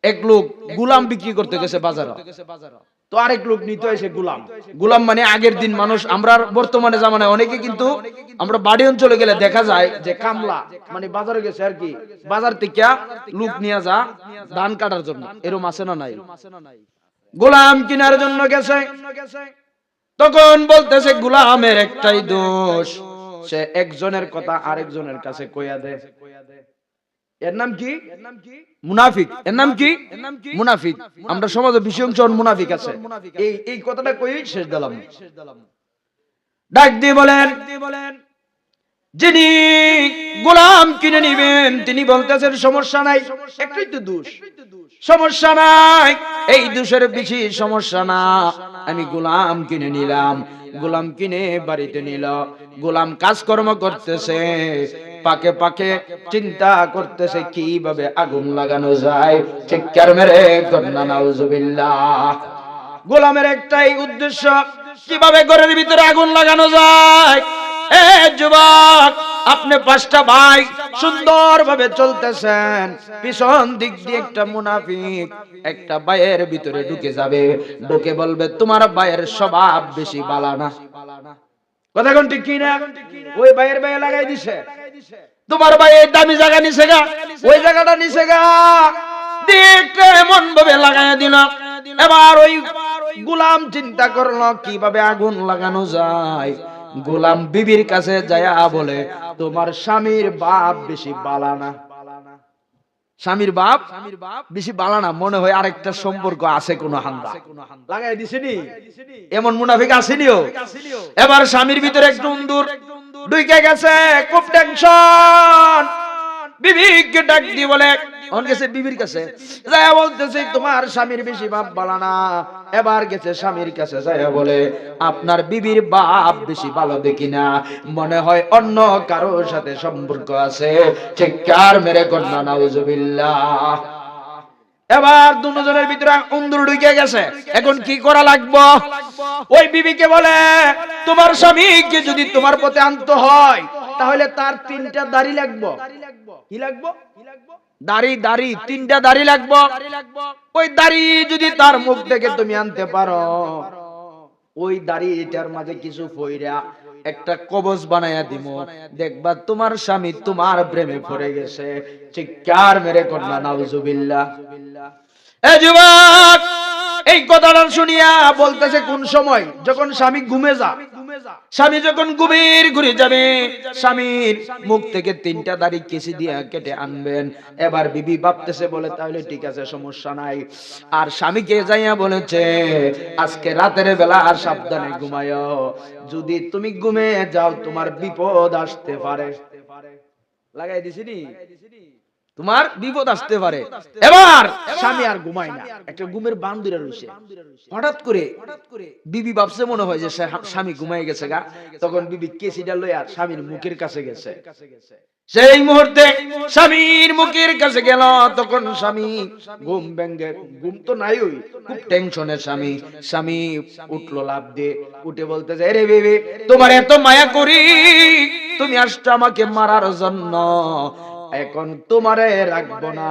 এক লোক গোলাম বিক্রি করতে গেছে বাজারে, তো আরেক লোক নিতে এসে গোলাম। গোলাম মানে আগের দিন মানুষ, আমরা বর্তমানে জামানায় অনেকে কিন্তু আমরা বাড়ি অঞ্চলে গেলে দেখা যায় যে কামলা মানে বাজারে গেছে আর কি, বাজার থেকে লোক নিয়ে যা ধান কাটার জন্য, এরকম আছে না নাই? গোলাম কেনার জন্য গেছে, তখন বলতেছে গোলামের একটাই দোষ, সে একজনের কথা আরেকজনের কাছে কইয়া দেয়। এর নাম কি? মুনাফিক। এর নাম কি? মুনাফিক। আমরা সমাজে বেশি অংশ মুনাফিক আছে। এই কথাটা কই শেষ দিলাম। ডাক দিয়ে বলেন, যিনি গোলাম কিনে নিবেন তিনি বলতেছেন সমস্যা নাই, একটাই তো দোষ, সমস্যা নাই, এই দোষের বেশি সমস্যা না, আমি গোলাম কিনে নিলাম। গোলাম কিনে বাড়িতে নিল, গোলাম কাজকর্ম করতেছে, পাকে পাকে চিন্তা করতেছে কিভাবে আগুন লাগানো যায়। চিৎকার মেরে কন্যা নাউজুবিল্লাহ। গোলামের একটাই উদ্দেশ্য, কিভাবে ঘরের ভিতরে আগুন লাগানো যায়। এ যুবক, আপনি 5টা ভাই সুন্দরভাবে চলতেছেন, পিছন দিক দিয়ে একটা মুনাফিক একটা ভাইয়ের ভিতরে ঢুকে যাবে, ঢুকে বলবে তোমার ভাইয়ের স্বভাব বেশি ভালো না। কথা কোন ঠিক কি না? ওই ভাইয়ের ভাই লাগাই দিছে, তোমার ভাই এই দামি জায়গা নিছে গা, ওই জায়গাটা নিছে গা, দেখতে এমন ভাবে লাগাইয়া দিল। এবার ওই গোলাম চিন্তা করলো কিভাবে আগুন লাগানো যায়। গোলাম বিবির কাছে যায়া বলে তোমার স্বামীর বাপ বেশি বালা না। স্বামীর বাপ বেশি বালা না, মনে হয় আরেকটা সম্পর্ক আছে কোন হান্দা লাগাই দিছেনি, এমন মুনাফিক আসেনিও। এবার স্বামীর ভিতরে একটু উন্দুর ঢুকে গেছে, খুব টেনশন। বিবিকে ডাক দিয়ে বলে, অন গেছে বিবির কাছে যায়া বলতেছে তোমার স্বামীর বেশি বাপ বালা না। এবার গেছে স্বামীর কাছে যায়া বলে আপনার বিবির বাপ বেশি ভালো দেখি না, মনে হয় অন্য কারোর সাথে সম্পর্ক আছে। চিৎকার মেরে কন্যা নাউজুবিল্লাহ। এবার দুজনের ভিতরে উন্দুর ঢুকে গেছে, এখন কি করা লাগবে? ওই বিবিকে বলে তোমার স্বামীকে যদি তোমার পথে আনতে হয় তাহলে তার 3টা দাড়ি লাগবে। কি লাগবে? দাড়ি, দাড়ি 3টা দাড়ি লাগবে। ওই দাড়ি যদি তার মুখ থেকে তুমি আনতে পারো, ওই দাড়িটার মাঝে কিছু ফইরা একটা কবজ বানায়া দিব, দেখবা তোমার স্বামী তোমার প্রেমে পড়ে গেছে। চিৎকার মেরে কন্যা নাউজুবিল্লাহ। এ যুবক, এই কথাটা শুনিয়া বলতেছে কোন সময়? যখন স্বামী ঘুমে যা, স্বামী যখন গভীর ঘুরে যাবে, স্বামীর মুখ থেকে 3টা দাড়ি কেসি দিয়া কেটে আনবেন। এবার বিবি ভাবতেছে, বলে তাহলে ঠিক আছে সমস্যা নাই। আর স্বামীকে যাইয়া বলেছে আজকে রাতের বেলা আর সাবধানে ঘুমায়ো, যদি তুমি ঘুমে যাও তোমার বিপদ আসতে পারে। লাগাই দিছিনি, তোমার বিপদ আসতে পারে। এবার স্বামী আর ঘুমায় না, একটা ঘুমের বান্দুরা রইছে। হঠাৎ করে বিবি ভাবছে মনে হয় যে স্বামী ঘুমায় গেছে গা, তখন বিবি কেসিটা লইয়া স্বামীর মুখের কাছে গেছে। সেই মুহূর্তে স্বামীর মুখের কাছে গেল, তখন স্বামী ঘুম ভেঙে, ঘুম তো নাই, ওই খুব টেনশনে স্বামী। স্বামী উঠলো লাফ দিয়ে, উঠে বলতেছে রে বিবি তোমার এত মায়া করি, তুমি আসছো আমাকে মারার জন্য, এখন তোমারে রাখবো না।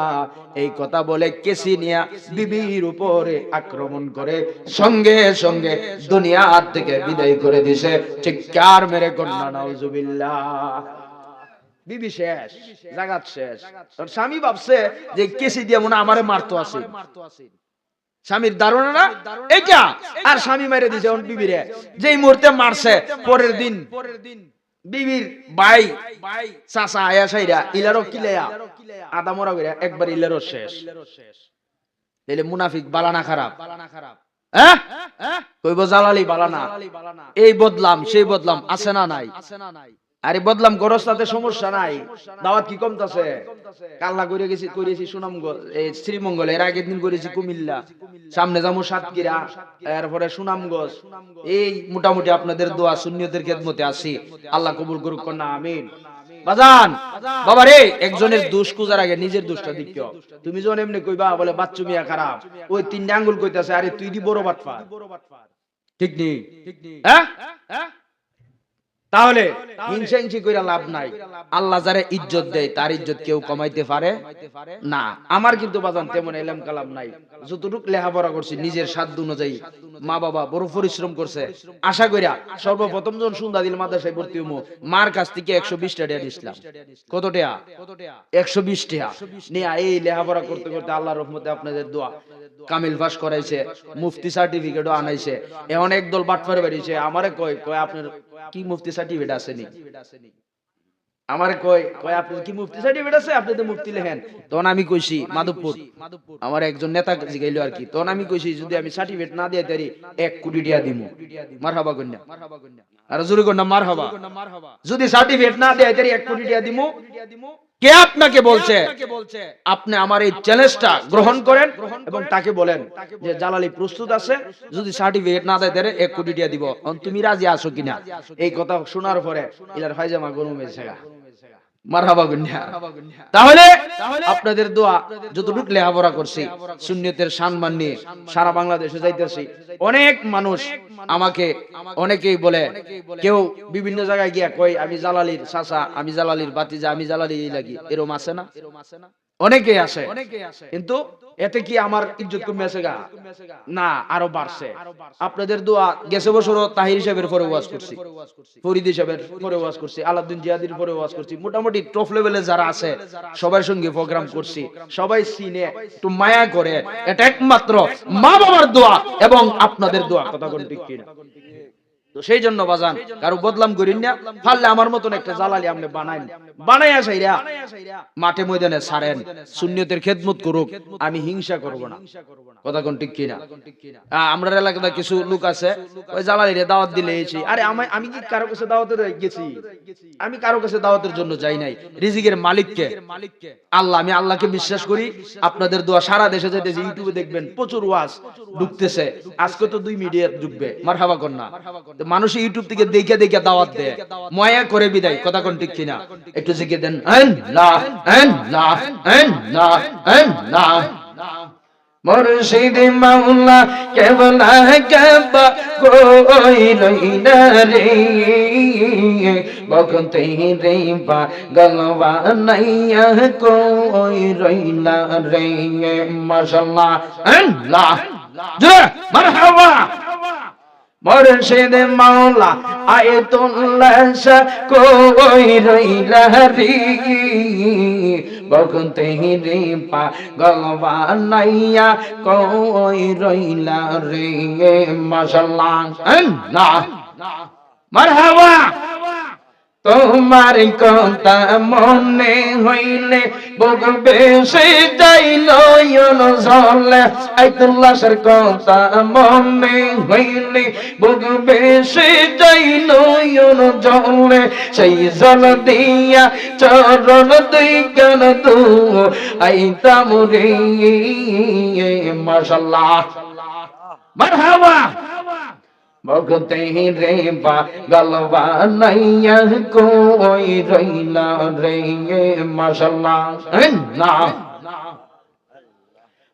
এই কথা বলে কেসি নিয়া বিবির উপরে আক্রমণ করে সঙ্গে সঙ্গে দুনিয়া থেকে বিদায় করে দিছে। চিৎকার মেরে কন্যা নাউজুবিল্লাহ। বিবি শেষ, জাগাত শেষ। স্বামী ভাবছে যে কেসি দিয়ে মনে আমারে মারতো আছে, স্বামীর ধারণা না এইটা, আর স্বামী মেরে দিছে বিবিরে। যেই মুহূর্তে মারছে, পরের দিন বিবির ভাই চাচা আয়া সাইরা ইলারো কিলেয়া আদা মরা কইরা একবার ইলারো শেষ। তাইলে মুনাফিক বালা না খারাপ? হ্যাঁ, কইব জালালি বালা না। এই বদলাম সেই বদলাম আছে না নাই? আরে বদলাম গরজ তাতে সমস্যা নাই, দাওয়াত কি কমতাছে? কাল্লা করেছি সুনামগঞ্জ, এই শ্রীমঙ্গল, এর আগের দিন করেছি কুমিল্লা, সামনে যাবো সাতক্ষীরা, এরপরে সুনামগঞ্জ। এই মোটামুটি আপনাদের দোয়া সুন্নিয়তের খেদমতে আছি, আল্লাহ কবুল করুক না, আমিন। বাজান বাবা রে, একজনের দোষ খুঁজার আগে নিজের দোষটা দেখিও। তুমি যখন এমনি কইবা বলে বাচ্চু মিয়া খারাপ, ওই 3টা আঙ্গুল কইতাছে আরে তুই দি বড় বাটপার, ঠিক নেই? হ্যাঁ, তাহলে হিংসা হিংসি কইরা লাভ নাই। আল্লাহ যারে ইজ্জত দেয় তার ইজ্জত কেউ কমাইতে পারে না। আমার কিন্তু বাজান তেমন এলেম কালাম নাই, যতটুকু লেখাপড়া করছি নিজের সাধ্য অনুযায়ী। মা বাবা বড় পরিশ্রম করছে, আশা কইরা সর্বপ্রথম যখন সুন্দাদিল মাদ্রাসায় ভর্তি হইমু মার কাছ থেকে 120 টাকা দিয়েছিলাম। কত টাকা? 120 টাকা নিয়ে এই লেখাপড়া করতে করতে আল্লাহর রহমতে আপনাদের দোয়া কামিল পাস করাইছে, মুফতি সার্টিফিকেটও আনাইছে। এখন একদল বাটফারে বেরিয়েছে, আমারে কয় কয় আপনার কি মুফতি সার্টিফিকেট আছে নি? আমারে কয় কয় আপনার কি মুফতি সার্টিফিকেট আছে? আপনি তো মুফতি লেখেন। তখন আমি কইছি মাধবপুর, আমার একজন নেতা জিগাইলো আর কি। তখন আমি কইছি যদি আমি সার্টিফিকেট না দিয়ে তারি 1 কোটি টাকা দিমু। মারহাবা কন্যা, আর জোরে কন্যা মারহাবা। যদি সার্টিফিকেট না দেয় তারি 1 কোটি টাকা দিমু। কে আপনাকে বলছে? আপনি আমার এই চ্যালেঞ্জটা গ্রহণ করেন এবং তাকে বলেন যে জালালি প্রস্তুত আছে, যদি সার্টিফিকেট না দেয় তারে 1 কোটি টাকা দিব। তুমি রাজি আছো কিনা? এই কথা শোনার পরে ইলার ফায়জামা গরম হয়েছে। মারহাবা গুন্না। তাহলে আপনাদের দোয়া যতটুকু লেখাপড়া করছি সুন্নিয়তের সম্মান নিয়ে সারা বাংলাদেশে যাইতেছি। অনেক মানুষ আমাকে অনেকেই বলে, কেউ বিভিন্ন জায়গায় গিয়া কই আমি জালালির চাচা, আমি জালালির ভাতিজা, আমি জালালি লাগি, এরকম আছে না? অনেকেই আসে, কিন্তু এতে কি আমার ইজ্জত কমে আছে গা? না, আরো বাড়ছে। আপনাদের দোয়া গেছে বছরও তাহির সাহেবের পরে ওয়াজ করছি, ফরিদ সাহেবের পরে ওয়াজ করছি, আলাউদ্দিন জিয়াদির পরে ওয়াজ করছি। মোটামুটি টপ লেভেলে যারা আছে সবার সঙ্গে প্রোগ্রাম করছি। সবাই সিনে একটু মায়া করে, এটা একমাত্র মা বাবার দোয়া এবং আপনাদের দোয়া। কথা কোন ঠিক কিনা? তো সেই জন্য বাজান কারো বদলাম করিন না, পারলে আমার মতন একটা জালালি আপনি বানাইন, বানাইয়া চাইরা মাঠে ময়দানে ছাড়েন, সুন্নিয়তের খেদমত করুক, আমি হিংসা করব না। কথা কোন ঠিক কিনা? আমরা এলাকাতে কিছু লোক আছে ওই জালালিরে দাওয়াত দিলে এসে, আরে আমি কি কারো কাছে দাওয়াতে গেছি? আমি কারো কাছে দাওয়াতের জন্য যাই নাই। রিজিকের মালিককে আল্লাহ, আমি আল্লাহকে বিশ্বাস করি। আপনাদের দোয়া সারা দেশে যাইতেছে, ইউটিউবে দেখবেন প্রচুর ওয়াজ ঢুকতেছে, আজকে তো 2 মিডিয়া ঢুকবে। মারহাবা কন্যা। মানুষ ইউটিউব থেকে দেখে দেখে দাওয়াত দেয়, ময়া করে বিদায়। কথা কোন ঠিক কিনা? একটু জিকির দেন, আল্লাহ আল্লাহ আল্লাহ আল্লাহ। মুর্শিদ মাওলা কেবলা কাবা কই রইনা রে, বকতে রে বা গলবা নাইয়া কই রইনা রে। মাশাআল্লাহ, আল্লাহ জোরে মারহাবা। মুর্শিদ মাওলা আয়াতুল্লাহ কই রইলা রে, বকতে রে পা গলবা নাইয়া কই রইলা রে। মাশাআল্লাহ, আল্লাহ মারহাবা। তোমার কথা মনে হইলে বুক বেশি যাই নয়ন জলে, আয়াতুল্লাহর কথা মনে হইলে বুক বেশি যাই নয়ন জলে, সেই জল দিয়া চরণ দুই গান দু আইতাম রে। মাশাআল্লাহ মারহাবা। বকতে রে বা গলবা নাইয়া কই রইলা রে। মাশাআল্লাহ, না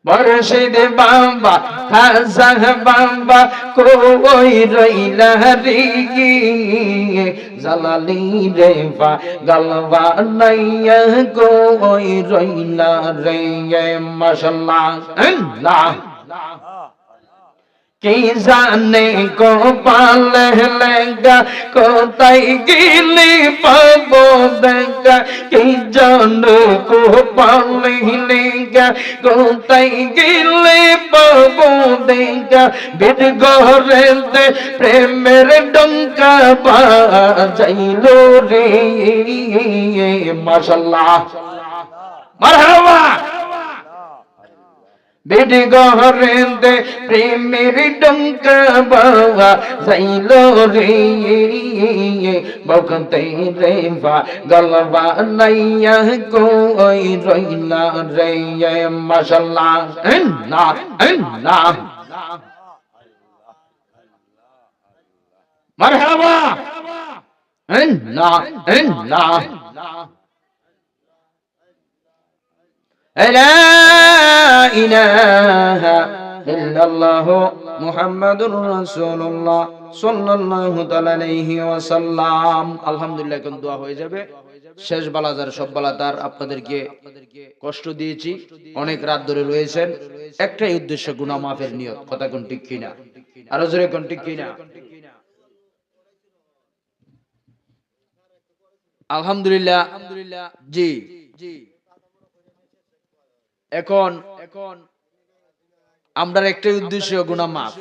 মুর্শিদ বাবা হাসান বাবা কই রইলা রে, জালালি রে বা গলবা নাইয়া কই রইলা রে। মাশাআল্লাহ, আল্লাহ কি জানে কপাল লেগা কোথায় গেলি পাবো দেখা, কি জানে কপাল লেগা কোথায় গেলি পাবো দেখা, বেদ ঘরেতে প্রেমের ডঙ্কা বাজাইলো রে। মাশাআল্লাহ মারহাবা। বেদ ঘরেতে প্রেমের ডঙ্কা বাজাইলো রে, বকতে রে বা গলবা নাইয়া কই রইলা রে। মাশাআল্লাহ, আল্লাহ আল্লাহ মারহাবা। আল্লাহ আল্লাহ لا إله إلا الله মুহাম্মাদুর রাসূলুল্লাহ সাল্লাল্লাহু তাআলা আলাইহি ওয়াসাল্লাম। আলহামদুলিল্লাহ, এখন দোয়া হয়ে যাবে। শেষ বালাজার সব বালাতার আপনাদেরকে কষ্ট দিয়েছি, অনেক রাত ধরে রয়েছেন, একটাই উদ্দেশ্য গুনাহ মাফের নিয়ত। কথা কোন ঠিক কিনা? আরো জোরে কোন ঠিক কিনা? আলহামদুলিল্লাহ। জি, এখন আমরা একটাই উদ্দেশ্য গুনাহ মাফ।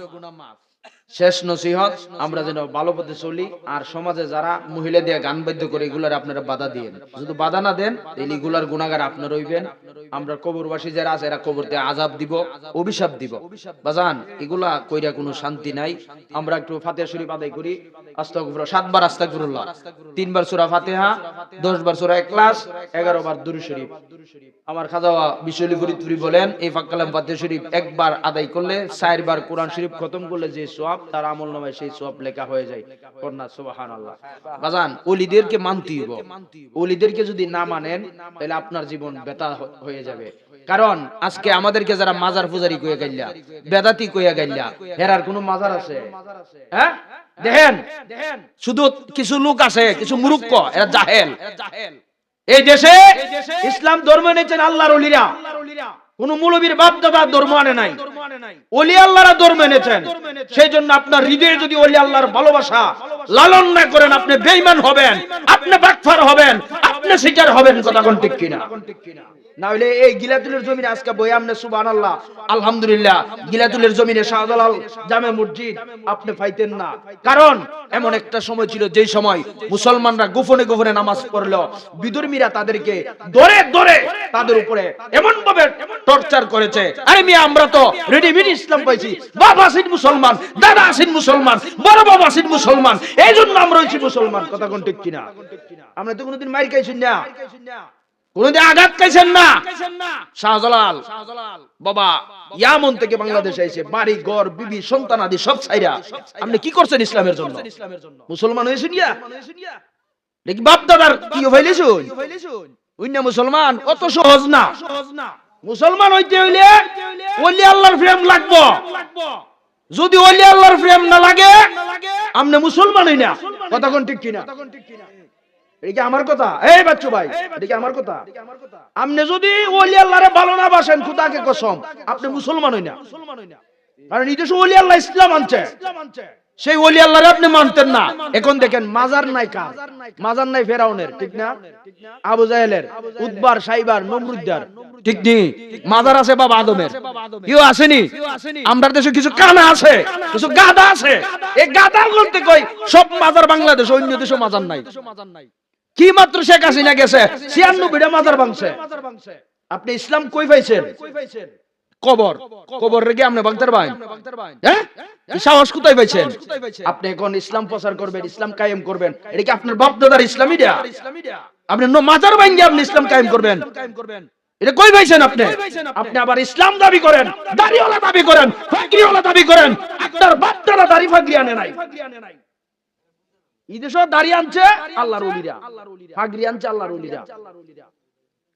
শেষ নসিহত, আমরা যেন ভালো পথে চলি। আর সমাজে যারা মহিলা দিয়ে গান বাদ্য করে এগুলার আপনারা বাধা দিয়েন। যদি বাধা না দেন তাহলে এগুলার গুনাহগার আপনারা হইবেন। আমরা কবরবাসী যারা আছে এরা কবরতে আযাব দিব, অভিশাপ দিব। বাজান, এগুলা কইরা কোনো শান্তি নাই। আমরা একটু ফাতিহা শরীফ আদায় করি। আস্তাগফিরুল্লাহ, 7 বার আস্তাগফিরুল্লাহ, 3 বার সূরা ফাতিহা, 10 বার সূরা ইখলাস, 11 বার দুরূদ শরীফ। আমার খাজা বিশ্বলি ফরিদপুরি বলেন, এই ফাক্কালাম ফাতিহা শরীফ একবার আদায় করলে 4 বার কোরআন শরীফ খতম করলে যে সওয়াব, তার আমলনামায় সেই সওয়াব লেখা হয়ে যায়। কন্যা সুবহানাল্লাহ। বাজান, ওলিদেরকে মানতে হবে। ওলিদেরকে যদি না মানেন তাহলে আপনার জীবন ব্যথা হয়ে যাবে। কারণ আজকে আমাদেরকে যারা মাজার পূজারি কইয়া গাইলা, বেদাতি কইয়া গাইলা, এরার কোনো মাজার আছে? হ্যাঁ, দেখেন শুধু কিছু লোক আছে, কিছু মূর্খ, এরা জাহেল। এই দেশে ইসলাম ধর্ম এনেছেন আল্লাহর ওলিরা, কোন মৌলবীর বাপ দাদা ধর্ম আনে নাই, ওলি আল্লাহরা ধর্ম এনেছেন। সেই জন্য আপনার হৃদয়ে যদি ওলি আল্লাহর ভালোবাসা লালন না করেন, আপনি বেঈমান হবেন, আপনি বাকফার হবেন, আপনি শিকার হবেন। কথা কোন ঠিক কিনা? না হলে এই গিলাতুলের জমিনে আজকে বই আমনে সুবহানাল্লাহ আলহামদুলিল্লাহ, গিলাতুলের জমিনে শাহজালাল জামে মসজিদ আপনি পাইতেন না। কারণ এমন একটা সময় ছিল যে সময় মুসলমানরা গোপনে গোপনে নামাজ পড়লো, বিধর্মীরা তাদেরকে ধরে ধরে তাদের উপরে এমন ভাবে টর্চার করেছে। আরে মিয়া, আমরা তো রেডিমেড ইসলাম পাইছি, বাবা আছেন মুসলমান, দাদা আছেন মুসলমান, বড় বাবা আছেন মুসলমান, এই জন্য আমরা হইছি মুসলমান। কথা কোন ঠিক কিনা? আমরা তো কোনোদিন মাইর খাইছেন না, কোনদিন আঘাত খাইছেন না। শাহজালাল বাবা ইয়ামন থেকে বাংলাদেশে এসে বাড়ি ঘর বিবি সন্তান আদি সব ছাইরা আপনি কি করছেন ইসলামের জন্য? মুসলমান হয়েছেন গিয়া দেখি বাপ দাদার কি হইলেছুন ওই না মুসলমান। অত সহজ না। মুসলমান হইতে হইলে ওলি আল্লাহর প্রেম লাগবো। যদি ওলি আল্লাহর প্রেম না লাগে আপনি মুসলমান হই না। কথা কোন ঠিক কিনা? এটা আমার কথা। এই বাচ্চু ভাই, এটা আমার কথা। আপনি যদি ওলি আল্লাহরে ভালো না বাসেন, খোদাকে কসম, আপনি মুসলমান হই না। কারণ এই দেশে ওলি আল্লাহ ইসলাম আনছে, সেই ওলি আল্লাহরে আপনি মানতেন না। এখন দেখেন মাজার নাই কার? মাজার নাই ফেরাউনের, ঠিক না? আবু জাহেলের, উতবার, সাইবার, নমরুদ্দার, ঠিক নি? মাজার আছে বাবা আদমের, কেউ আসেনি? আমরা দেশে কিছু কানা আছে, কিছু গাদা আছে। এই গাদার বলতে কই সব মাজার বাংলাদেশ, অন্য দেশে মাজার নাই। কি মাত্র শেখ হাসিনা গেছে 96টা মাজার ভাঙছে। আপনি ইসলাম কই পাইছেন? কবর। কবর রেগে আপনি ভাঙতার ভাই, হ্যাঁ? সাহস কোথায় পাইছেন? আপনি এখন ইসলাম প্রচার করবেন, ইসলাম কায়েম করবেন, এটা কি আপনার বাপ দাদার ইসলামীরা? আপনি মাজার ভাঙিয়ে আপনি ইসলাম কায়েম করবেন, এটা কই পাইছেন আপনি? আপনি আবার ইসলাম দাবি করেন, দাড়িওয়ালা দাবি করেন, ফাকরিওয়ালা দাবি করেন। আপনার বাপ দাদা দাড়ি ফাকরি আনে নাই। এই দেশে দাড়ি আনছে আল্লাহর ওলিরা, ফাকরি আনছে আল্লাহর ওলিরা,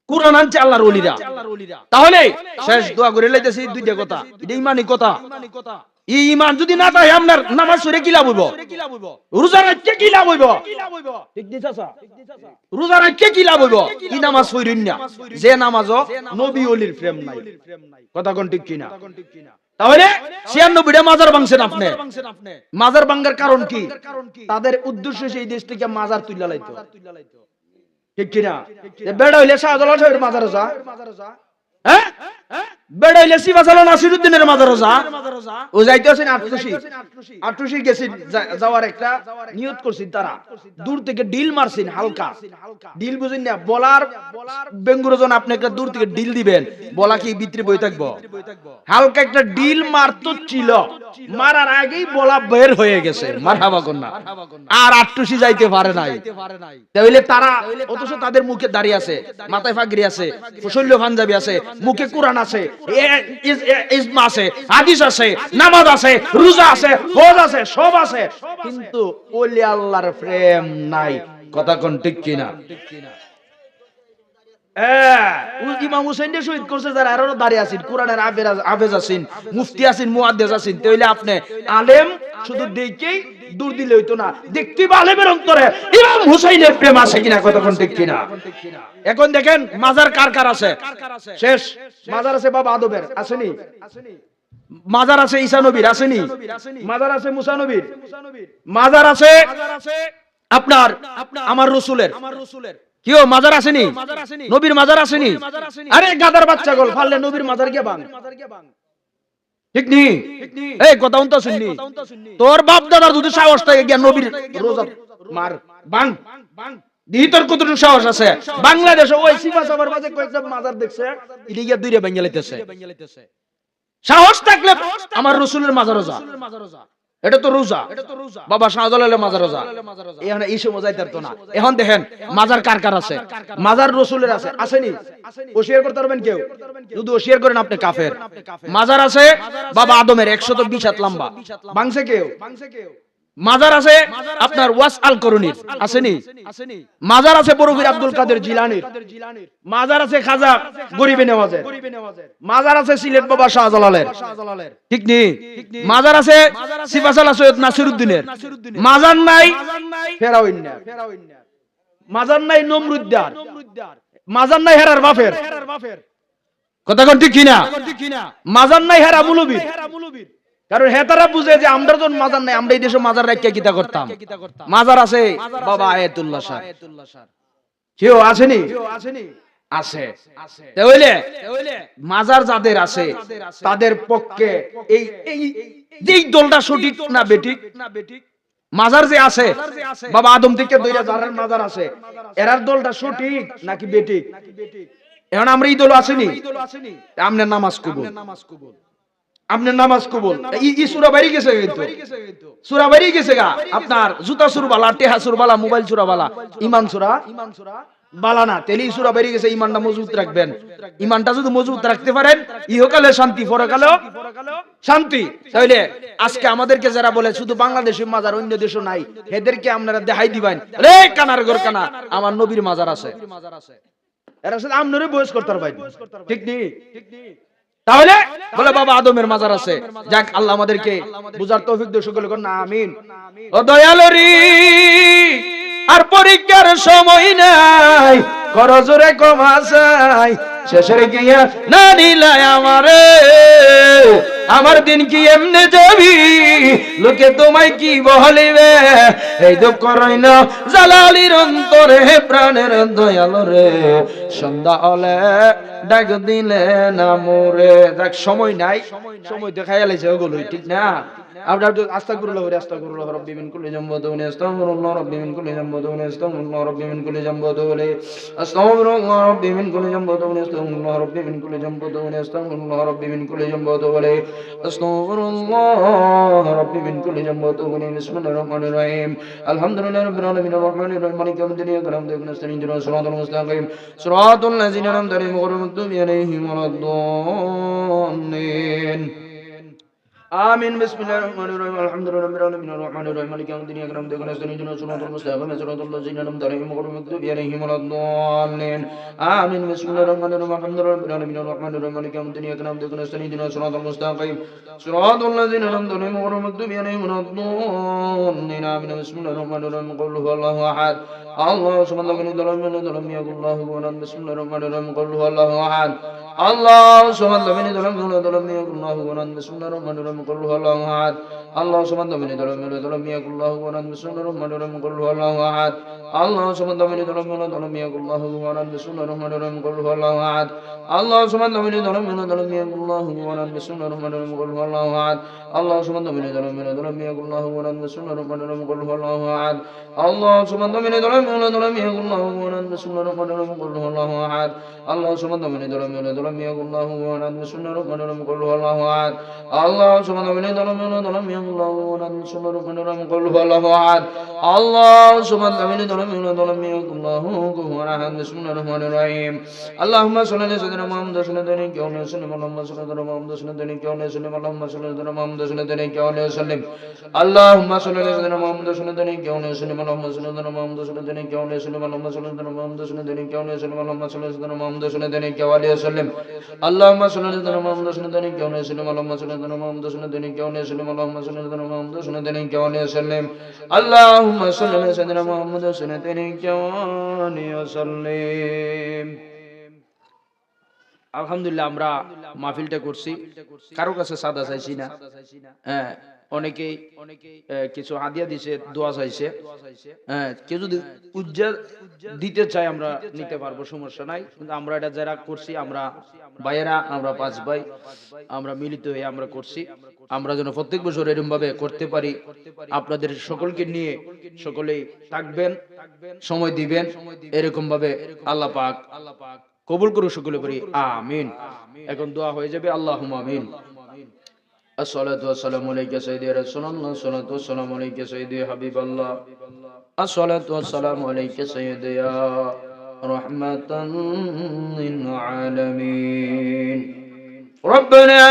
কুরআন আনছে আল্লাহর ওলিরা। তাহলে শেষ দোয়া করে লাইতেছি দুইটা কথা, এটা ইমানি কথা। এই ইমান যদি না থাকে আপনার নামাজ পড়ে কি লাভ হইব? রোজা রাখতে কি লাভ হইব? ঠিক দি চাচা, রোজা রাখতে কি লাভ হইব? কি নামাজ পড়িন না, যে নামাজও নবী ওলির প্রেম নাই। কথা কোন ঠিক কিনা? তাহলে 96টা মাজার ভাঙছেন আপনি। মাজার ভাঙার কারণ কি? তাদের উদ্দেশ্য সেই দেশ থেকে মাজার তুইলা লাইতো, ঠিক কিনা? বেড়া হইলে শাহজালাল সাহেবের মাজারে যা, হ্যাঁ? বেড়া হইলে সিবাজালাল নাসিরউদ্দিনের মাজারে যা। ও যাইতে আছেন আটটুসি গেছেন, যাওয়ার একটা নিয়ত করছেন। তারা দূর থেকে ডিল মারছেন, হালকা ডিল, বুঝেন না? বলার বেঙ্গুরজন আপনি একটা দূর থেকে ডিল দিবেন, বলা কি ভিতরে বই থাকবো? হালকা একটা ডিল মারতো ছিল, মারার আগেই বলা বের হয়ে গেছে। মারহাবা কন্যা। আর আটটুসি যাইতে পারে নাই। তাহলে তারা, অথচ তাদের মুখে দাঁড়িয়ে আছে, মাথায় ফাগরি আছে, শৈল্য পাঞ্জাবি আছে, মুখে কোরআন আছে, ইজমা আছে, হাদিস আছে, নামাজ আছে, রোজা আছে, হজ আছে, সব আছে, কিন্তু ওলি আল্লাহর প্রেম নাই। কথা কোন ঠিক কিনা? ইমাম হুসাইন শহীদ করছে যারা আরো দাঁড়িয়ে আছেন, কোরআনের হাফেজ আছেন, মুফতি আছেন, মুহাদ্দিস আছেন, তাইলে আপনি আলেম শুধু দেখেই দূর দিলে হইতো না, দেখতে আলেমের অন্তরে ইমাম হুসাইনের প্রেম আছে কিনা, কতক্ষণ ঠিক কিনা। এখন দেখেন মাজার কার কার আছে, শেষ মাজার আছে বাবা আদবের, আসেনি? মাজার আছে ঈসা নবীর, আসেনি? মাজার আছে মুসা নবীর, মাজার আছে আপনার আমার রাসূলের, কিও মাজার আসেনি? নবীর মাজার আসেনি? আরে গাদার বাচ্চা গল ফাললে নবীর মাজার গিয়া বাং, ঠিক নি? এই কথা উনতা শুননি, তোর বাপ দাদার যদি সাহস থাকে গিয়া নবীর রোজা মার বাং, দিহি তোর কতটুকু সাহস আছে? বাংলাদেশে ওই সিফাসাবার মাঝে কয়েকটা মাজার দেখছে, ইডি গিয়া দুইরে ভাঙা লাইতেছে। সাহস থাকলে আমার রাসূলের মাজার রোজা, এটা তো রোজা, বাবা শাহজালালের মাজার রোজা, এখানে এই সময় যাইতে পারতো না। এখন দেখেন মাজার কার কার আছে, মাজার রাসূলের আছে, আসেনি? ওশিয়ার করতে পারবেন কেউ? যদি ওশিয়ার করেন আপনি কাফের। মাজার আছে বাবা আদমের 120 হাত লম্বা, ভাঙছে কেউ? মাজার আছে আপনার ওয়াস আল করুনির, আসেনি? মাজার আছে বরফির আব্দুল কাদের জিলানীর, মাজার আছে খাজা গরিবে নেওয়াজের, মাজার আছে সিলেট বাবা শাহজালালের, ঠিক নি? মাজার আছে সিফাসালা সৈয়দ নাসিরউদ্দিনের, মাজার নাই ফেরাউন্নার, মাজার নাই নমরুদ্দার, মাজার নাই হেরার বাফের, কথা কোন ঠিক কিনা? মাজার নাই হেরা মুলবির, কারণ হেতারা বুঝে যে আমরা যখন মাজার নাই, আমরা এই দেশে মাজার রাখিয়া কিতা করতাম। মাজার আছে বাবা আয়াতুল্লাহ শাহ, কেউ আসেনি? আছে। তাহলে মাজার যাদের আছে তাদের পক্ষে এই এই দলটা সঠিক না বেঠিক? মাজার যে আছে বাবা আদম থেকে দইরা যারা মাজার আছে, এরার দলটা সঠিক নাকি বেঠিক? এখন আমরা এই দল আসেনি, আপনার নামাজ কবুল, আপনার নামাজ কবুল। ই সূরা বাইরে গেছে, কিন্তু সূরা বাইরে গেছে গা, আপনার জুতা সুর বালা, টেহা সুর বালা, মোবাইল সুরা বালা, ঈমান সুরা বালা না, তেলি সূরা বাইরে গেছে। ঈমানটা মজবুত রাখবেন, ঈমানটা যদি মজবুত রাখতে পারেন ইহকালে শান্তি, পরকালেও শান্তি। তাহলে আজকে আমাদেরকে যারা বলে শুধু বাংলাদেশের মাজার অন্য দেশও নাই, এদেরকে আপনারা দেখাই দিবেন, রে কানার ঘর কানা আমার নবীর মাজার আছে, এরা শুধু আমনরে বয়স করতে পারবেন, ঠিক নি? তাহলে বলে বাবা আদমের মাজার আছে। যাক, আল্লাহ আমাদেরকে বুঝার তৌফিক দাও, সকলে কর না আমিন। ও দয়ালরি আর পরীক্ষার সময় নাই, করজরে কমাসাই শেষের গিয়া না নিলাই আমারে, আমার দিন কি এমনে যাবি, লোকে তোমায় কি বলিবে, এই দুঃখ রইল জালালির অন্তরে, প্রাণের দয়াল রে, সন্ধ্যা হলে ডাক দিলে না মোরে। দেখ সময় নাই, সময় দেখাই লাইছে ওগুলো, ঠিক না? আমরা আস্তাগফিরুল্লাহ ওয়া আস্তাগফিরুল্লাহ রাব্বি মিন কুল্লি যামবি ওয়া আস্তাগফিরুল্লাহ রাব্বি মিন কুল্লি যামবি ওয়া আস্তাগফিরুল্লাহ রাব্বি মিন কুল্লি যামবি ওয়া আস্তাগফিরুল্লাহ রাব্বি মিন কুল্লি যামবি ওয়া আস্তাগফিরুল্লাহ রাব্বি মিন কুল্লি যামবি ওয়া আস্তাগফিরুল্লাহ রাব্বি মিন কুল্লি যামবি ওয়া আস্তাগফিরুল্লাহ রাব্বি মিন কুল্লি যামবি ওয়া বিসমিল্লাহির রহমানির রহিম আলহামদুলিল্লাহি রাব্বিল আলামিন আর-রাহমানির রহিম মালিকি ইয়াউমিদ্দিন ইyyaka na'budu wa iyyaka nasta'in ihdinas siratal mustaqim siratal ladzina an'amta alaihim ghayril maghdubi alaihim waladdallin آمين بسم الله الرحمن الرحيم الحمد لله رب العالمين الرحمن الرحيم مالك يوم الدين إياك نعبد وإياك نستعين اهدنا الصراط المستقيم صراط الذين أنعمت عليهم غير المغضوب عليهم ولا الضالين آمين بسم الله الرحمن الرحيم الحمد لله رب العالمين الرحمن الرحيم مالك يوم الدين إياك نعبد وإياك نستعين اهدنا الصراط المستقيم صراط الذين أنعمت عليهم غير المغضوب عليهم ولا الضالين آمين بسم الله الرحمن الرحيم قل هو الله أحد الله الصمد لم يلد ولم يولد ولم يكن له كفوا أحد بسم الله الرحمن الرحيم قل هو الله أحد الله الصمد لم يلد ولم يولد ولم يكن له كفوا أحد بسم الله الرحمن الرحيم قل هو الله أحد الله الصمد لم يلد ولم يولد ولم يكن له كفوا أحد بسم الله الرحمن الرحيم قل هو الله أحد الله الصمد لم يلد ولم يولد ولم يكن له كفوا أحد بسم الله الرحمن الرحيم قل هو الله أحد الله الصمد لم يلد ولم يولد ولم يكن له كفوا أحد بسم الله الرحمن الرحيم قل هو الله أحد الله الصمد لم يلد ولم يولد ولم يكن له كفوا أحد بسم الله الرحمن الرحيم قل هو الله أحد الله الصمد لم يلد ولم يولد ولم يكن له كفوا أحد بسم الله الرحمن الرحيم قل هو الله أحد الله الصمد لم يلد ولم يولد ولم يكن له كفوا أحد بسم الله الرحمن الرحيم قل هو الله أحد الله صمد لم يلد ولم يولد ولم يكن له كفوا أحد بسم الله الرحمن الرحيم قل هو الله أحد الله صمد لم يلد ولم يولد ولم يكن له كفوا أحد بسم الله الرحمن الرحيم اللهم صل على سيدنا محمد صلى الله عليه وسلم اللهم صل على محمد صلى الله عليه وسلم اللهم صل على محمد صلى الله عليه وسلم اللهم صل على سيدنا محمد صلى الله عليه وسلم اللهم صل على محمد صلى الله عليه وسلم اللهم صل على محمد صلى الله عليه وسلم اللهم صل على محمد صلى الله عليه وسلم اللهم صل على محمد صلى الله عليه وسلم اللهم صل على محمد صلى الله عليه وسلم اللهم صل على محمد صلى الله عليه وسلم اللهم صل على سيدنا محمد صلى الله عليه وسلم আলহামদুলিল্লাহ আমরা মাহফিলটা করছি কারো কাছে সাদা চাইছি না হ্যাঁ অনেকেই কিছু হাদিয়া দিয়েছে দোয়া চাইছে হ্যাঁ কেউ যদি উজ্জ্বল দিতে চাই আমরা নিতে পারবো সমস্যা নাই কিন্তু আমরা এটা যারা করছি আমরা ভাইয়েরা আমরা পাঁচ ভাই আমরা মিলিত হয়ে আমরা করছি আমরা যেন প্রত্যেক বছর এরকম ভাবে করতে পারি আপনাদের সকলকে নিয়ে সকলেই থাকবেন সময় দিবেন এরকম ভাবে আল্লাহ পাক কবুল করুন সকলে বলি আমিন এখন দোয়া হয়ে যাবে আল্লাহুম্মা আমিন আসসালাতু ওয়াসসালামু আলাইকা সাইয়্যিদি রাসূলুল্লাহ আসসালাতু ওয়াসসালামু আলাইকা সাইয়্যিদি হাবিবাল্লাহ আসসালাতু ওয়াসসালামু আলাইকা সাইয়্যিদি ইয়া রাহমাতান লিল আলামিন রব্বানা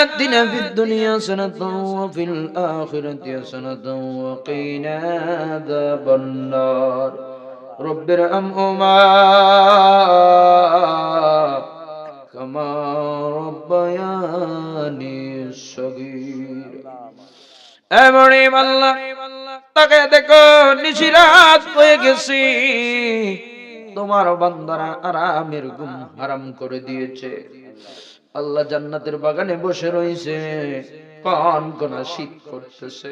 آتنا في الدنيا حسنة وفي الآخرة حسنة وقنا عذاب النار رب ارحمهما كما ربياني صغيرا এমনি আল্লাহ তাকে দেখো নিশিরাত হয়ে গেছি তোমার বান্দারা আরামের ঘুম হারাম করে দিয়েছে আল্লাহ জান্নাতের বাগানে বসে রয়েছে কোন কোন শীত করতেছে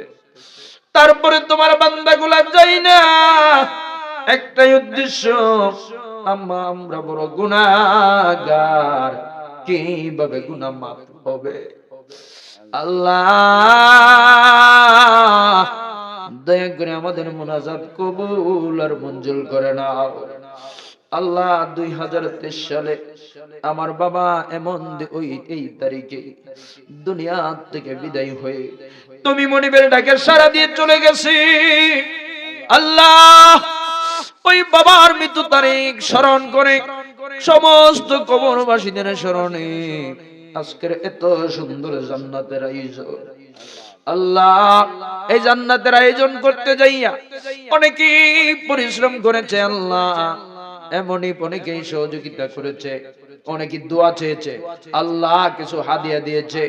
তারপরে তোমার বান্দাগুলা যাই না একটাই উদ্দেশ্য আমরা বড় গুনাহগার কিভাবে গুনাহ মাফ হবে আল্লাহ দয়া করে আমাদের মুনাজাত কবুল আর মঞ্জুর করে নাও আল্লাহ 2023 সালে আমার বাবা এমন ওই এই তারিখে দুনিয়া থেকে বিদায় হয়ে তুমি মনিবের ডাকে সাড়া দিয়ে চলে গেছি আল্লাহ ওই বাবার মৃত্যু তারিখ স্মরণ করে সমস্ত কবরবাসীদের স্মরণে আজকের এত সুন্দর জান্নাতের আয়োজন আল্লাহ এই জান্নাতের আয়োজন করতে যাইয়া অনেকেই পরিশ্রম করেছে আল্লাহ এমনই অনেকেই সহযোগিতা করেছে অনেকে দোয়া চেয়েছে আল্লাহ কিছু হাদিয়া দিয়েছে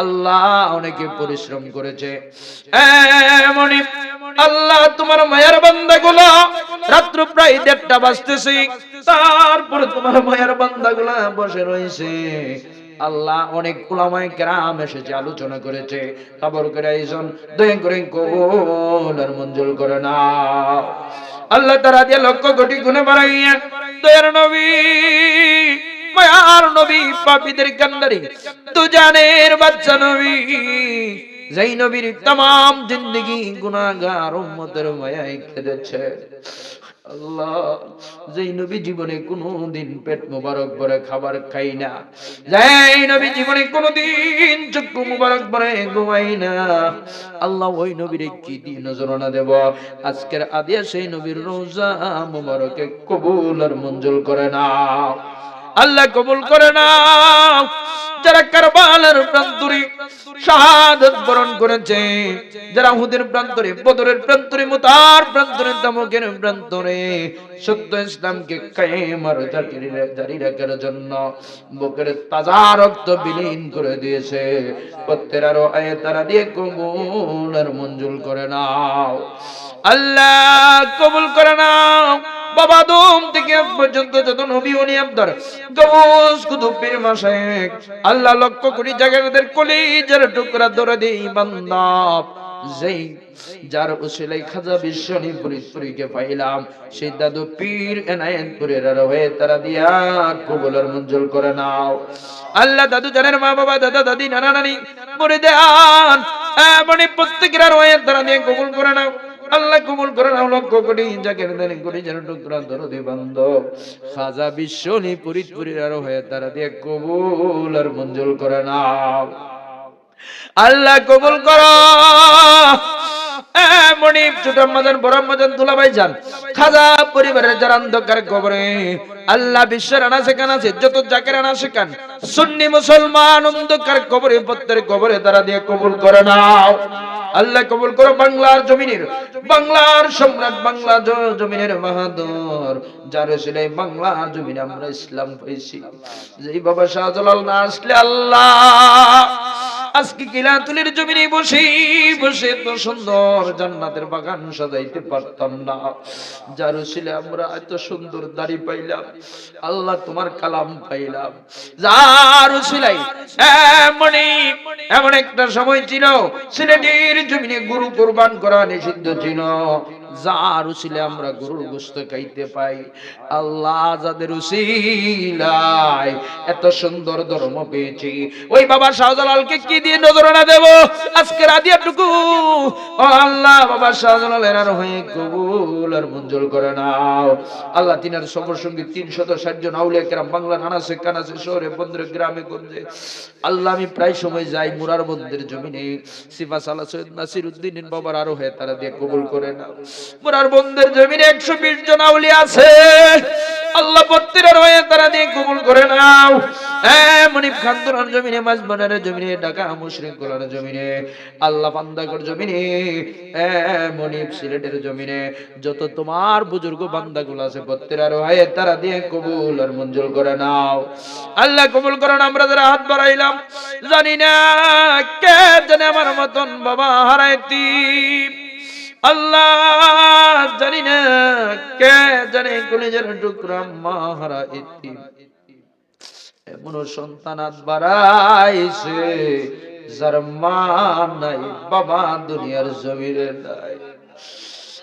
আল্লাহ অনেকে পরিশ্রম করেছে এমনই আল্লাহ তোমার মায়ের বান্দাগুলো রাত্র প্রায় 1:30টা বাজতেছে তারপরে তোমার মায়ের বান্দাগুলো বসে রয়েছে আল্লাহ অনেক উলামায়ে কেরাম এসেছে আলোচনা করেছে খবর করে আয়োজন দয়া করে কবুল আর মঞ্জুর করে নাও আল্লাহ তাআলা দিয়ে লক্ষ কোটি গুণে বাড়াইয়া দয়ার নবী মায়ার নবী পাপীদের কান্ডারি দুজানের বাচ্চা নবী যেই নবীর तमाम জিন্দেগি গুনাহগার উম্মতের মায়ায় কেঁদেছে আল্লাহ যেই নবী জীবনে কোনোদিন পেট মোবারক ভরে খাবার খাই না যেই নবী জীবনে কোনোদিন চক্ষু মোবারক ভরে ঘুমাই না আল্লাহ ওই নবীর কি দিয়ে নজরানা দেব আজকের আদিয়া সেই নবীর রোজা মোবারকে কবুল আর মঞ্জুর করে নাও আল্লাহ কবুল করে নাও যারা কারবালার প্রান্তরে শাহাদাত বরণ করেছে যারা উহুদের প্রান্তরে বদরের প্রান্তরে মুতার প্রান্তরে তামুকের প্রান্তরে সত্য ইসলামকে কায়েম আর জারি রাখার জন্য বুকের তাজা রক্ত বিলীন করে দিয়েছে প্রত্যেক আরো আয়াত তারা দিয়ে কবুল আর মঞ্জুর করে নাও আল্লাহ কবুল করে নাও বাবা আদম থেকে আজ পর্যন্ত যত নবী ওলি আব্দার গৌস কুতুব পীর মাশায়েখ আল্লাহ লক্ষ কোটি জায়গাদের কলিজার টুকরা ধরে দেই বান্দা যেই যার উসিলাই খাজা বিশ্বনী ফরিদপুরীকে পাইলাম সেই দাদু পীর এনায়েতপুরের হয়ে তারা দিয়া কবুল আর মঞ্জুর করে নাও আল্লাহ দাদু জানের মা বাবা দাদা দাদি নানা নানি মুরিদান এমনি প্রত্যেকের হয়ে তারা দিয়ে কবুল করে নাও আল্লাহ কবুল করে নাও লক্ষ কোটি জাকের দানি কোটি যেন টুকরা দরদি বান্ধব খাজা বিশ্বনি ফরিদপুরের আরো হয়ে তারা দিয়ে কবুল আর মঞ্জুর করে নাও আল্লাহ কবুল করো মনিব ছোট আম্মাজান বড় আম্মাজান দুলাভাই যান খাজা পরিবারের যারা অন্ধকার কবরে আল্লাহ বিশ্বের আনাচে কানাচে যত জাকের আনাচে কান সুন্নি মুসলমান অন্ধকার কবরে প্রত্যেক কবরে তারা দিয়ে কবুল করে নাও আল্লাহ কবুল করো বাংলার জমিনের বাংলার সম্রাট বাংলা জমিনের বাহাদুর যার ছেলে বাংলার জমিনে আমরা ইসলাম পেয়েছি যেই বাবা শাহজালাল না আসলে আল্লাহ আজকে কিলাতুলের জমিনে বসে বসে তো সুন্দর জান্নাতের বাগান সাজাইতে পারতাম না যার ছেলে আমরা এত সুন্দর দাড়ি পাইলাম আল্লাহ তোমার কালাম পাইলাম যার ছেলে এমন একটা সময় ছিল সিলেটের জমিনে গরু কুরবান করা নিষিদ্ধ ছিল যার উসিলে আমরা গরুর গোশত খাইতে পাই আল্লাহ যাদের উসিলায় এত সুন্দর ধর্ম পেয়েছি ওই বাবা শাহজালালকে কি দিয়ে নজরানা দেব আজকে রাদিয়াটুকু ও আল্লাহ বাবা শাহজালালের আর হয়ে কবুল আর মঞ্জুর করে নাও আল্লাহ তিনার সফর সঙ্গী 360 জন আউলিয়া কেরাম বাংলা নানাসে কানাসে শহরে বন্দরে গ্রামে গঞ্জে আল্লাহ আমি প্রায় সময় যাই মুরার বন্দের জমিনে সিফা সালা সৈয়দ নাসির উদ্দিন বাবার আরো হয়ে তারা দিয়ে কবুল করে নাও মুরার বন্দের জমিনে 120 জন আউলিয়া আছে আল্লাহ প্রত্যেকের হয়ে তারা দিয়ে কবুল করে নাও মনিব খানদুরার জমিনে মাঝবানের জমিনে ঢাকা মুশরিকুলার জমিনে আল্লাহ বান্দাগর জমিনে মনিব সিলেটের জমিনে যত তোমার বুজুর্গ বান্দাগুলো আছে প্রত্যেকের হয়ে তারা দিয়ে কবুল আর মঞ্জুর করে নাও আল্লাহ কবুল করেন আমরা যারা হাত বাড়াইলাম জানি না কে জানে আমার মতন বাবা হারাইতি আল্লাহ জানি না কে জানে কলিজার টুকরা মা হারাইতি এমন সন্তান হাত বাড়াইছে যার মা নাই বাবা দুনিয়ার জমিনে নাই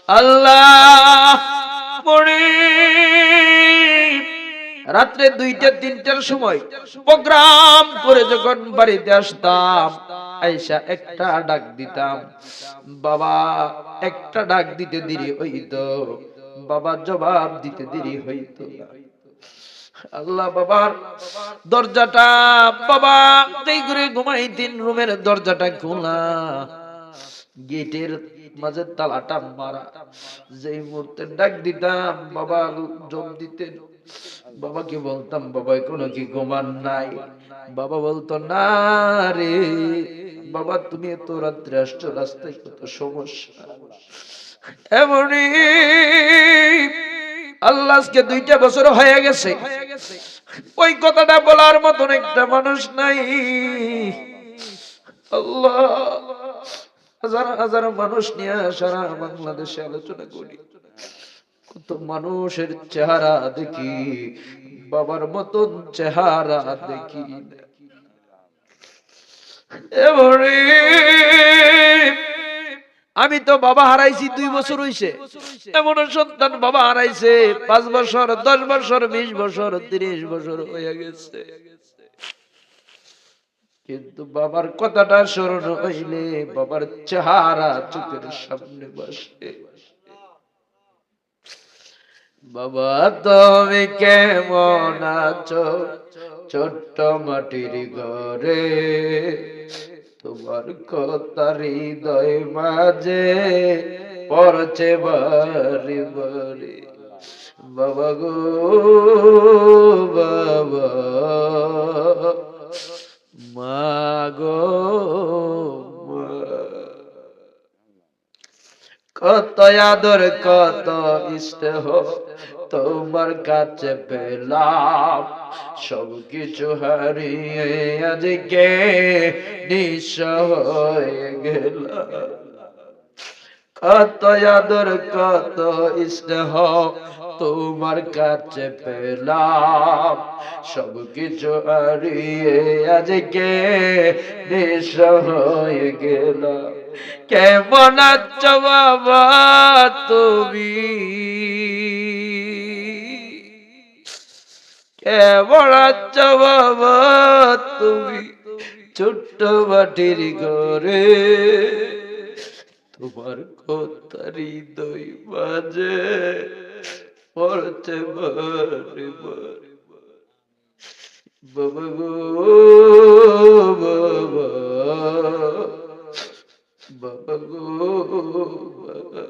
আল্লাহ পড়ি রাত্রে 2টা 3টার সময় প্রোগ্রাম করে যখন বাড়িতে আসতাম আয়েশা একটা ডাক দিতাম বাবা একটা ডাক দিতে দেরি হইতো বাবা জবাব দিতে দেরি হইতো আল্লাহ বাবার দরজাটা বাবা এই ঘরে ঘুমাইতেন রুমের দরজাটা খোলা গেটের মাঝে তালাটা মারা যেই মুহূর্তে ডাক দিতাম বাবা জবাব দিতেন বাবাকে বলতাম বাবা কোনো কি ঘুমান নাই বাবা বলতো না রে বাবা তুমি এত রাত্রে আসছো রাস্তায় কত সমস্যা এমনই আল্লাহ আজকে 2টা বছর হয়ে গেছে ওই কথাটা বলার মতন একটা মানুষ নাই আল্লাহ হাজার হাজার মানুষ নিয়ে সারা বাংলাদেশে আলোচনা করি কত মানুষের চেহারা দেখি বাবার মতন চেহারা দেখি এবারে আমি তো বাবা হারাইছি 2 বছর হইছে এমন সন্তান বাবা হারাইছে 5 বছর 10 বছর 20 বছর 30 বছর হয়ে গেছে কিন্তু বাবার কথাটা স্মরণ হইলে বাবার চেহারা চোখের সামনে বসে বাবা তুমি কেমন আছো ছোট্ট মাটির ঘরে তোমার কথা হৃদয় মাঝে পড়ছে বারে বারে বাবা গো বাবা মা গো কত আদর কত স্নেহ তোমার কাছে পেলাম সবকিছু হারিয়ে আজকে নিঃস্ব হয়ে গেলাম কত আদর কত স্নেহ তোমার কাছে পেলাম সবকিছু হারিয়ে আজকে নিঃস্ব হয়ে গেলাম কেমন আছো বাবা তুমি কেমন আছো বাবা তুমি ছোট্ট মাটির ঘরে তোমার কথা হৃদয় মাঝে পড়ছে বারে বারে, বাবা গো বাবা, বাবা গো বাবা।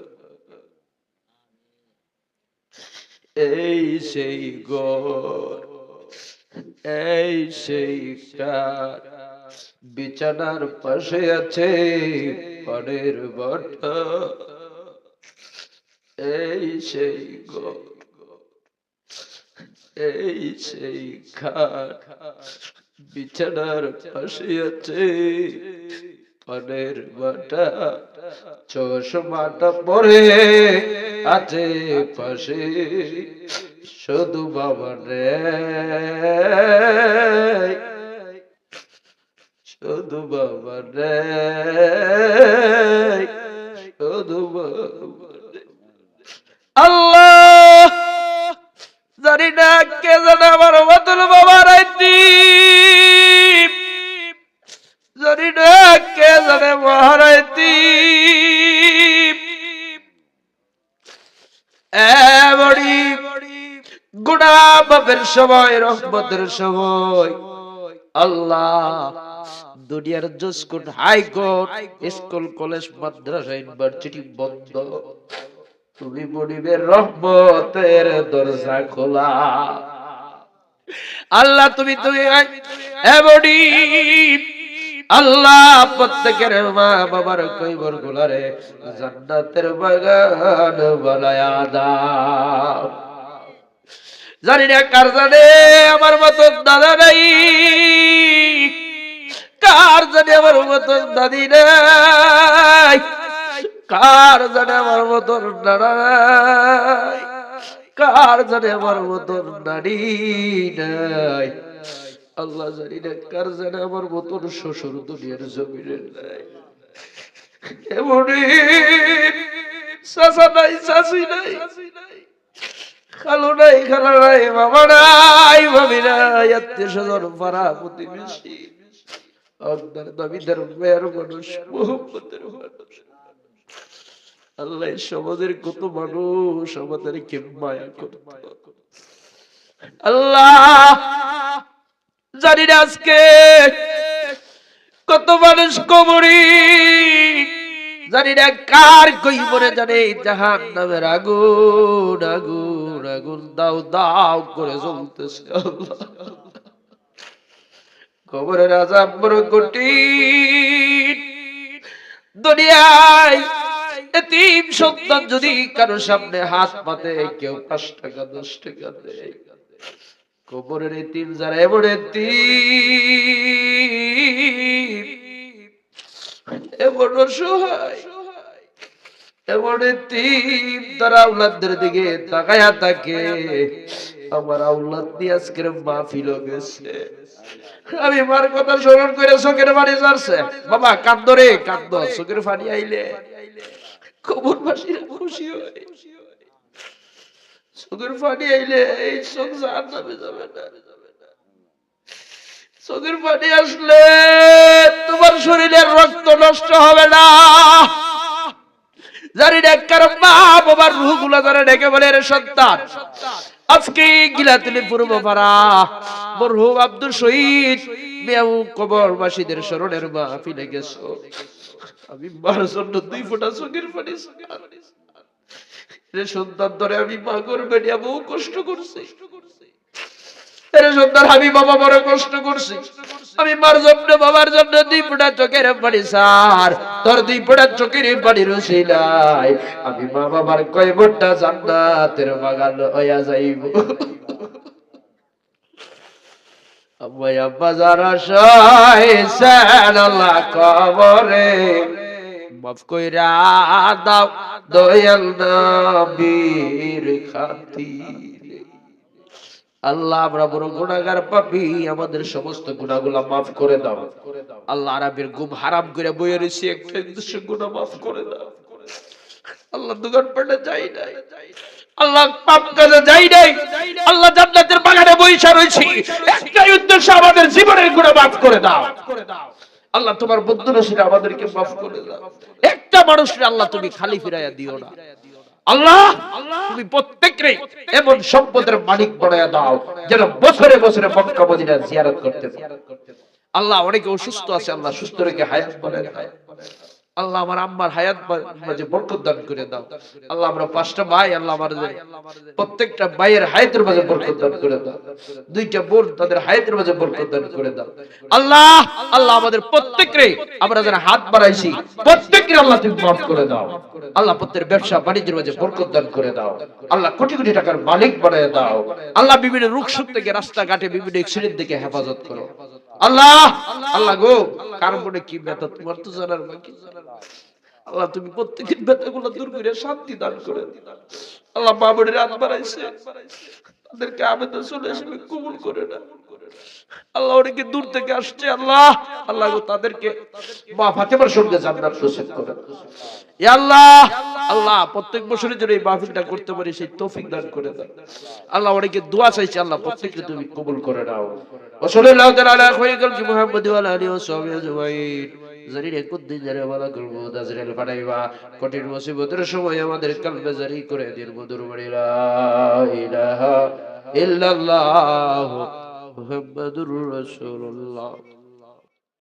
এই সেই ঘর, এই সেই কাঠ, বিছানার পাশে আছে পানের বাটা। এই সেই ঘর, এই সেই খাট, বিছানার পাশে আছে পানের বাটা। চশমাটা পরে আছে পাশে, শুধু বাবা রে, শুধু বাবা রে, শুধু বাবা রে। আল্লাহ জানি না কে জানে আমার মতন বাবা রাইতি, জানি না কে জানে মহারাইতি। বড়ি গুণা বাপের সময়, রহমতের সময় আল্লাহ দুনিয়ার জজকোর্ট, হাইকোর্ট, স্কুল, কলেজ, মাদ্রাসা, ইউনিভার্সিটি বন্ধ, তুমি বলিবের রহমতের দরজা খোলা। আল্লাহ তুমি তুমি এমনি আল্লাহ প্রত্যেকের মা বাবার কইবর গোলারে জান্নাতের বাগান বানায়া দাও। জানি না কার জানে আমার মতো দাদা নাই, কার জানে আমার মতো দাদি নাই, কার জানে আমার মতন নানা নাই, কার জানে আমার মতন নানি নাই। আল্লাহ জানি না কার জানে আমার মতন শ্বশুর দুনিয়ার জমিনে নাই। এমনি চাচা নাই, চাচি নাই, খালু নাই, খালা নাই, মামা নাই, ভাবি নাই, আত্মীয় স্বজন, পাড়া প্রতিবেশী, আপনার দাবিদার মেয়ের মানুষ, মোহাম্মতের মানুষ। আল্লাহ সমাজের কত মানুষ আমাদেরকে মায়া করত। আল্লাহ জানি না আজকে কত মানুষ কবরি, জানি না কার কই মরে জানে জাহান্নামের আগুন, আগুন, আগুন দাও দাও করে জ্বলতেছে। আল্লাহ কবরের আযাব বড় কঠিন। দুনিয়ায় এতিম সন্তান যদি কারো সামনে হাত পাতে, কেউ 5 টাকা 10 টাকা দেয়, কবরের এতিম যারা এমন এতিম, এমন অসহায়, এমন এতিম, তারা আওলাদদের দিকে তাকায়া থাকে। আমার আওলাদ দিয়ে আজকের মাহফিল গেছে, আমি মার কথা স্মরণ করে চোখের পানি ঝরছে। বাবা কাঁদো রে কাঁদো, চোখের পানি আইলে কবরবাসীরা খুশি হয়, চোখের পানি আইলে এই চোখ জাহান্নামে যাবে না। চোখের পানি আসলে তোমার শরীরের রক্ত নষ্ট হবে না। জানি না কার মা বাবার রূহগুলো ধরে ডেকে বলে রে সন্তান, আজকে গিলাতুলি পূর্ব পাড়া মরহুম আব্দুল শহীদ মিয়াও কবরবাসীদের স্মরণের মাহফিলে গেছো, আমি মার জন্য 2 ফোঁটা চোখের পানি রে সন্তান ধরে আমি মা করবে নিয়ে বহু কষ্ট করছি। রে সন্তান আমি বাবা বড় কষ্ট করছি, আমি মার জন্য বাবার জন্য 2 ফোঁটা চোখের পানি স্যার, তোর 2 ফোঁটা চোখের পানির উসিলায় আমি মা বাবার কয়বটা জান্নাতের বাগান হইয়া যাইব। আম্মা আব্বা যারা সহায়ছেন আল্লাহ কবরে মাফ কইরা দাও দয়াল নবীর খাতিরে। আল্লাহ আমরা বড় গুনাহগার পাপী, আমাদের সমস্ত গুনাহগুলো মাফ করে দাও। আল্লাহ আরবের গুম হারাম করে বইয়ে রয়েছে, একটা উদ্দেশ্য গুনাহ মাফ করে দাও। আল্লাহ দোকান পাটে যাই নাই, আল্লাহ পাপ কাজে যাই নাই, আল্লাহ জান্নাতের বাগানে বইসা রয়েছি, একটাই উদ্দেশ্য আমাদের জীবনের গুনাহ মাফ করে দাও। আল্লাহ তোমার বন্ধু নসিরে আমাদেরকে মাফ করে দাও। একটা মানুষরে আল্লাহ তুমি খালি ফিরাইয়া দিও না। আল্লাহ তুমি প্রত্যেককে এমন সম্পদের মালিক বানায়া দাও যেন বছরে বছরে মক্কা মদিনা জিয়ারত করতে পারে। আল্লাহ অনেকে অসুস্থ আছে, আল্লাহ সুস্থ রেখে হায়াত বানায় দাও। আল্লাহ আমার আম্মার হায়াত মাঝে বরকত দান করে দাও। আল্লাহ আমরা পাঁচটা ভাই, আল্লাহ আমাদের প্রত্যেকটা ভাইয়ের হায়াতের মাঝে বরকত দান করে দাও। দুইটা বোন তাদের হায়াতের মাঝে বরকত দান করে দাও। আল্লাহ আল্লাহ আমাদের প্রত্যেককে আমরা যারা হাত বাড়াইছি প্রত্যেককে আল্লাহ তুমি মাফ করে দাও। আল্লাহ প্রত্যেকের ব্যবসা বাণিজ্যের মাঝে বরকত দান করে দাও। আল্লাহ কোটি কোটি টাকার মালিক বানায় দাও। আল্লাহ বিভিন্ন রোগ শোক থেকে রাস্তাঘাটে বিভিন্ন অ্যাক্সিডেন্ট থেকে হেফাজত করো। আল্লাহ আল্লাহ গো কার মনে কি ব্যথা তোমার তো জানার বাকি। আল্লাহ তুমি প্রত্যেকের ব্যথাগুলো দূর করে শান্তি দান করে। আল্লাহ বাবুরের রাত বাড়াইছে, তাদেরকে আবেদন চলে আসবে কবুল করে না। আল্লাহ অনেকে দূর থেকে আসছে, আল্লাহ আল্লাহ গো তাদেরকে মা ফাতেমার সঙ্গে জান্নাত নসিব করে। ইয়া আল্লাহ আল্লাহ প্রত্যেক বছরের জন্য এই মাহফিলটা করতে পারি সেই তৌফিক দান করে দাও। আল্লাহ অনেকে দোয়া চাইছে, আল্লাহ প্রত্যেককে তুমি কবুল করে নাও। ওয়া সাল্লাল্লাহু তাআলা আলা খায়রিল মুহাম্মাদি ওয়া আলা আলিহি ওয়া সাহবিহি আজমাইন। জারিরে কুদ্দিন জারে ওয়ালা কুলবু দাজরিল ফাদাইবা কঠিন মুসিবতের সময় আমাদের কলবে জারি করে দিন মধুর বড়ি লা ইলাহা ইল্লাল্লাহ মুহাম্মাদুর রাসূলুল্লাহ।